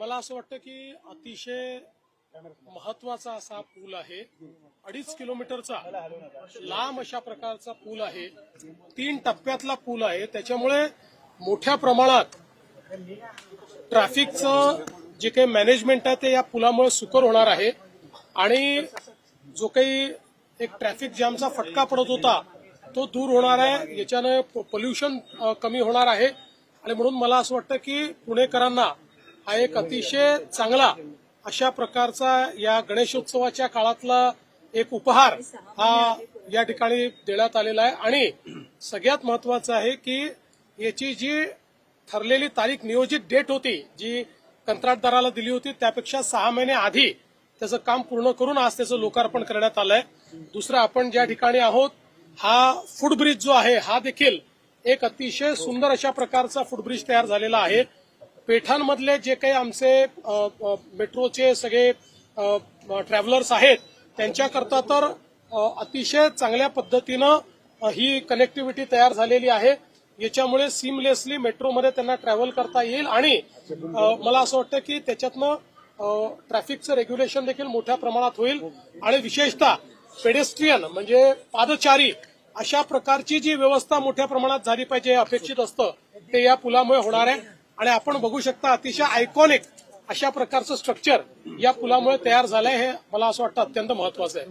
मला असं वाटतं की अतिशय महत्वाचा असा पूल आहे. 2.5 किलोमीटरचा लांब अशा प्रकारचा पूल आहे. 3 टप्प्यातला पूल आहे. त्याच्यामुळे मोठ्या प्रमाणात ट्रॅफिकचं जे काही मॅनेजमेंट आहे ते या पुलामुळे सुकर होणार आहे आणि जो काही एक ट्रॅफिक जॅमचा फटका पडत होता तो दूर होणार आहे. याच्याने पोल्युशन कमी होणार आहे आणि म्हणून मला असं वाटतं की पुणेकरांना हा एक अतिशय चांगला अशा प्रकारचा या गणेशोत्सवाच्या काळातला एक उपहार हा या ठिकाणी देण्यात आलेला आहे. आणि सगळ्यात महत्वाचं आहे की याची जी ठरलेली तारीख नियोजित डेट होती जी कंत्राटदाराला दिली होती त्यापेक्षा 6 महिने आधी त्याचं काम पूर्ण करून आज त्याचं लोकार्पण करण्यात आलंय. दुसरं आपण ज्या ठिकाणी आहोत हा फुटब्रिज जो आहे हा देखील एक अतिशय सुंदर अशा प्रकारचा फुटब्रिज तयार झालेला आहे. पेठांमधले जे काही आमचे मेट्रोचे सगळे ट्रॅव्हलर्स आहेत त्यांच्याकरता तर अतिशय चांगल्या पद्धतीनं ही कनेक्टिव्हिटी तयार झालेली आहे. याच्यामुळे सिमलेसली मेट्रोमध्ये त्यांना ट्रॅव्हल करता येईल आणि मला असं वाटतं की त्याच्यातनं ट्रॅफिकचं रेग्युलेशन देखील मोठ्या प्रमाणात होईल आणि विशेषतः पेडेस्ट्रियन म्हणजे पादचारी अशा प्रकारची जी व्यवस्था मोठ्या प्रमाणात झाली पाहिजे अपेक्षित असतं ते या पुलामुळे होणार आहे. आणि आपण बघू शकता अतिशय आयकॉनिक अशा प्रकारचं स्ट्रक्चर या पुलामुळे तयार झालंय. हे मला असं वाटतं अत्यंत महत्वाचं आहे.